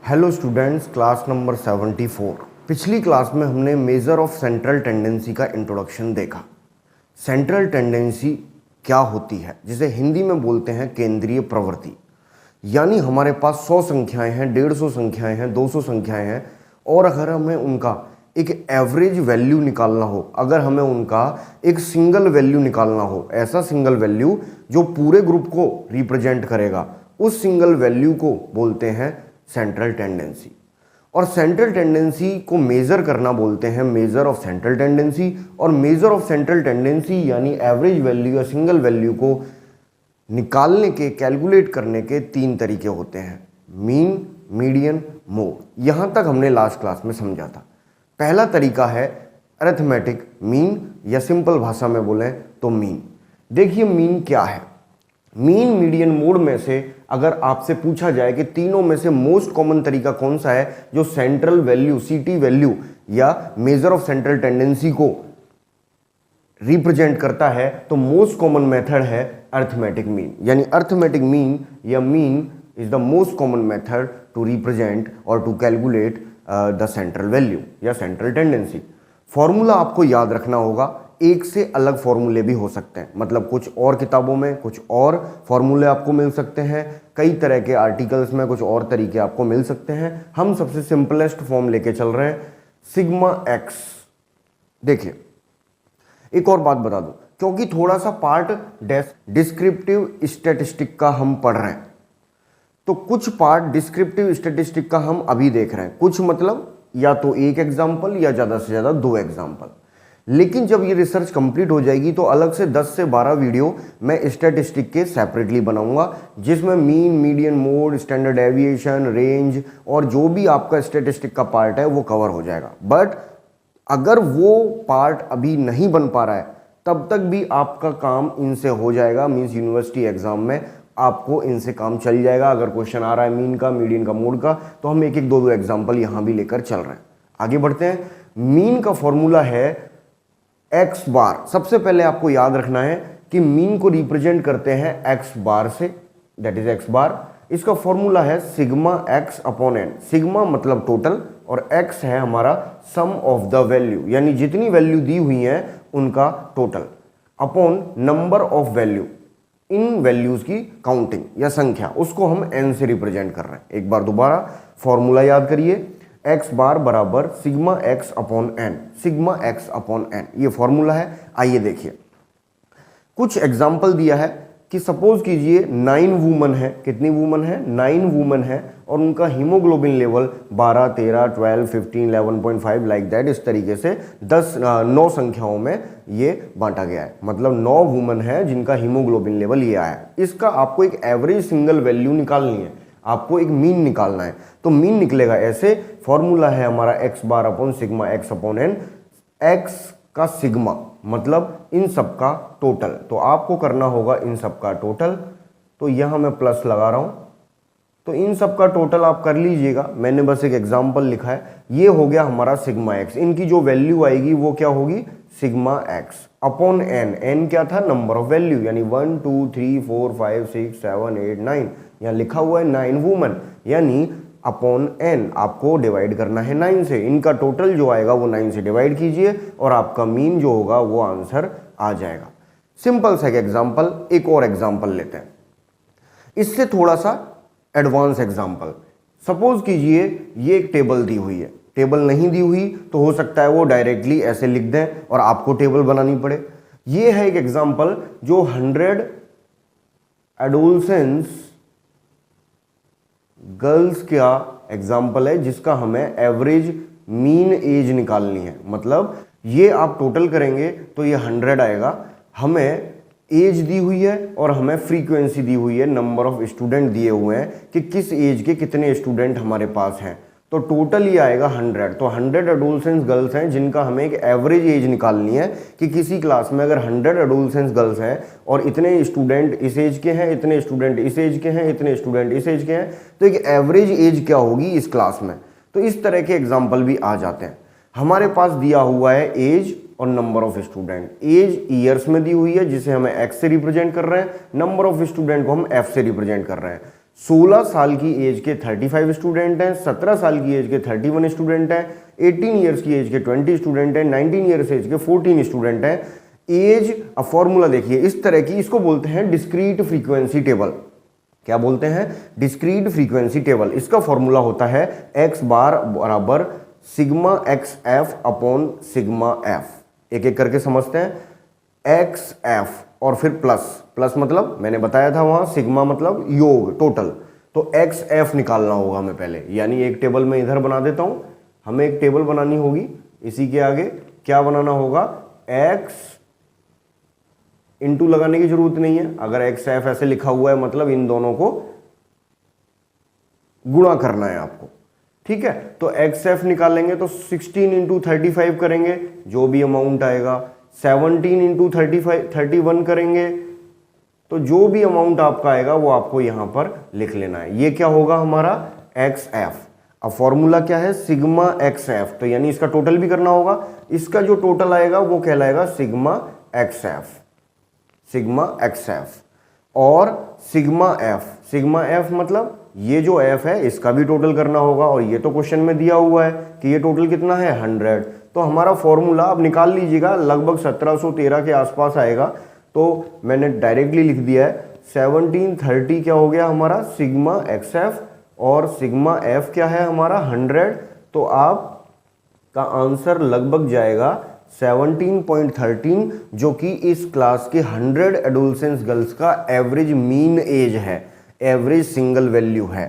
Hello students, class number 74। पिछली class में हमने मेजर ऑफ सेंट्रल टेंडेंसी का इंट्रोडक्शन देखा। सेंट्रल टेंडेंसी क्या होती है, जिसे हिंदी में बोलते हैं केंद्रीय प्रवृत्ति। यानी हमारे पास 100 संख्याएं हैं, 150 संख्याएं हैं, 200 संख्याएं हैं, और अगर हमें उनका एक एवरेज वैल्यू निकालना हो, अगर हमें उनका एक सिंगल वैल्यू निकालना हो, ऐसा सिंगल वैल्यू जो पूरे ग्रुप को रिप्रेजेंट करेगा, उस सिंगल वैल्यू को बोलते हैं सेंट्रल टेंडेंसी। और सेंट्रल टेंडेंसी को मेजर करना बोलते हैं मेजर ऑफ सेंट्रल टेंडेंसी। और मेजर ऑफ सेंट्रल टेंडेंसी यानी एवरेज वैल्यू या सिंगल वैल्यू को निकालने के, कैलकुलेट करने के 3 तरीके होते हैं: मीन, मीडियन, मोड। यहां तक हमने लास्ट क्लास में समझा था। पहला तरीका है अरिथमेटिक मीन, या सिंपल भाषा में बोलें तो मीन। देखिए मीन क्या है। मीन, मीडियन, मोड में से अगर आपसे पूछा जाए कि तीनों में से मोस्ट कॉमन तरीका कौन सा है जो सेंट्रल वैल्यू, सीटी वैल्यू या मेजर ऑफ सेंट्रल टेंडेंसी को रिप्रेजेंट करता है, तो मोस्ट कॉमन मेथड है अरिथमेटिक मीन। यानी अरिथमेटिक मीन या mean is the most common method to represent और to calculate the central value या सेंट्रल टेंडेंसी। फॉर्मूला आपको याद रखना होगा। एक से अलग फॉर्मूले भी हो सकते हैं, मतलब कुछ और किताबों में कुछ और फॉर्मूले आपको मिल सकते हैं, कई तरह के आर्टिकल्स में कुछ और तरीके आपको मिल सकते हैं। हम सबसे सिंपलेस्ट फॉर्म लेके चल रहे हैं, सिग्मा एक्स। देखिए एक और बात बता दूं, क्योंकि थोड़ा सा पार्ट डिस्क्रिप्टिव स्टैटिस्टिक का हम पढ़ रहे हैं, तो कुछ पार्ट डिस्क्रिप्टिव स्टैटिस्टिक का हम अभी देख रहे हैं। कुछ मतलब या तो एक एग्जाम्पल या ज़्यादा से ज़्यादा 2 एग्जाम्पल। लेकिन जब ये रिसर्च कंप्लीट हो जाएगी तो अलग से 10 से 12 वीडियो मैं स्टैटिस्टिक के सेपरेटली बनाऊंगा, जिसमें mean, median, mode, standard deviation, range और जो भी आपका स्टैटिस्टिक का पार्ट है वो कवर हो जाएगा। बट अगर वो पार्ट अभी नहीं बन पा रहा है, तब तक भी आपका काम इनसे हो जाएगा। मीन्स यूनिवर्सिटी एग्जाम में आपको इनसे काम चल जाएगा। अगर क्वेश्चन आ रहा है मीन का, मीडियन का, मोड का, तो हम एक एक 2 एग्जाम्पल यहां भी लेकर चल रहे हैं। आगे बढ़ते हैं। मीन का फॉर्मूला है एक्स बार। सबसे पहले आपको याद रखना है कि मीन को रिप्रेजेंट करते हैं एक्स बार से, दैट इज एक्स बार। इसका फॉर्मूला है sigma x upon n. Sigma मतलब टोटल और एक्स है हमारा सम ऑफ द वैल्यू, यानी जितनी वैल्यू दी हुई है उनका total, upon number of value, in values की काउंटिंग या संख्या, उसको हम एन से रिप्रेजेंट कर रहे हैं। एक बार दोबारा फॉर्मूला याद करिए, एक्स बार बराबर sigma x upon n, sigma x upon n, ये फॉर्मूला है। आइए देखिए, कुछ एग्जाम्पल दिया है कि सपोज कीजिए 9 वुमन है। कितनी वुमन है? 9 वुमन है, और उनका हीमोग्लोबिन लेवल 12, 13, 12, 15, 11.5 लाइक दैट, इस तरीके से 9 संख्याओं में ये बांटा गया है। मतलब 9 वुमन है जिनका हीमोग्लोबिन लेवल ये आया है। इसका आपको एक एवरेज सिंगल वैल्यू निकालनी है, आपको एक मीन निकालना है। तो मीन निकलेगा ऐसे, फॉर्मूला है हमारा x bar upon sigma x upon n. X का सिग्मा मतलब इन सब का टोटल, तो आपको करना होगा इन सब का टोटल। तो यहां मैं प्लस लगा रहा हूं, तो इन सब का टोटल आप कर लीजिएगा। मैंने बस एक एग्जांपल लिखा है। ये हो गया हमारा सिग्मा एक्स। इनकी जो वैल्यू आएगी वो क्या होगी? Sigma x upon n. N क्या था? नंबर ऑफ वैल्यू, यानी 1 2 3 4 5 6 7 8 9। यहाँ लिखा हुआ है 9 वुमन, यानी अपॉन एन आपको डिवाइड करना है 9 से। इनका टोटल जो आएगा वो 9 से डिवाइड कीजिए और आपका मीन जो होगा वो आंसर आ जाएगा। सिंपल सा एग्जांपल, एक और एग्जांपल लेते हैं, इससे थोड़ा सा एडवांस एग्जांपल। सपोज कीजिए ये एक टेबल दी हुई है। टेबल नहीं दी हुई तो हो सकता है वो डायरेक्टली ऐसे लिख दें और आपको टेबल बनानी पड़े। ये है एक एग्जांपल जो 100 एडोलसेंस गर्ल्स का एग्जाम्पल है, जिसका हमें एवरेज मीन एज निकालनी है। मतलब ये आप टोटल करेंगे तो ये 100 आएगा। हमें एज दी हुई है और हमें फ्रीक्वेंसी दी हुई है, नंबर ऑफ स्टूडेंट दिए हुए हैं कि किस एज के कितने स्टूडेंट हमारे पास हैं। तो टोटल ये आएगा 100। तो 100 एडोलसेंस गर्ल्स हैं जिनका हमें एक एवरेज एज निकालनी है कि किसी क्लास में अगर 100 एडोलसेंस गर्ल्स हैं और इतने स्टूडेंट इस एज के हैं, इतने स्टूडेंट इस एज के हैं, इतने स्टूडेंट इस एज के हैं, तो एक एवरेज एज क्या होगी इस क्लास में। तो इस तरह के एग्जाम्पल भी आ जाते हैं। हमारे पास दिया हुआ है एज और number of student. Age years में दी हुई है जिसे हमें एक्स से रिप्रेजेंट कर रहे हैं, नंबर ऑफ स्टूडेंट को हम एफ से रिप्रेजेंट कर रहे हैं। 16 साल की एज के 35 स्टूडेंट हैं, 17 साल की एज के 31 स्टूडेंट हैं, 18 ईयर्स की एज के 20 स्टूडेंट हैं, 19 ईयर्स एज के 14 स्टूडेंट हैं। एज फॉर्मूला देखिए इस तरह की, इसको बोलते हैं डिस्क्रीट फ्रीक्वेंसी टेबल। क्या बोलते हैं? Discrete frequency table. इसका फॉर्मूला होता है x बार बराबर sigma x F upon sigma F. एक एक करके समझते हैं। एक्स एफ और फिर प्लस, प्लस मतलब मैंने बताया था वहां, सिग्मा मतलब योग टोटल, तो एक्स एफ निकालना होगा हमें पहले, यानी एक टेबल में इधर बना देता हूं, हमें एक टेबल बनानी होगी। इसी के आगे क्या बनाना होगा? एक्स इंटू लगाने की जरूरत नहीं है, अगर एक्स एफ ऐसे लिखा हुआ है मतलब इन दोनों को गुणा करना है आपको, ठीक है। तो एक्स एफ निकालेंगे तो 16 इंटू 35 करेंगे, जो भी अमाउंट आएगा। 17 इंटू 31 करेंगे, तो जो भी अमाउंट आपका आएगा वो आपको यहां पर लिख लेना है। ये क्या होगा हमारा? X F. अब फॉर्मूला क्या है? सिग्मा एक्स एफ, तो यानी इसका टोटल भी करना होगा। इसका जो टोटल आएगा वो कहलाएगा sigma x F, sigma x F. और सिग्मा एफ, सिग्मा एफ मतलब ये जो एफ है इसका भी टोटल करना होगा, और ये तो क्वेश्चन में दिया हुआ है कि ये टोटल कितना है? 100। तो हमारा फॉर्मूला आप निकाल लीजिएगा, लगभग 1713 के आसपास आएगा। तो मैंने डायरेक्टली लिख दिया है 1730 क्या हो गया हमारा? सिग्मा एक्स एफ, और सिग्मा एफ क्या है हमारा? 100। तो आपका आंसर लगभग जाएगा 17.13, जो कि इस क्लास के 100 एडोलसेंस गर्ल्स का एवरेज मीन एज है, एवरेज सिंगल वैल्यू है।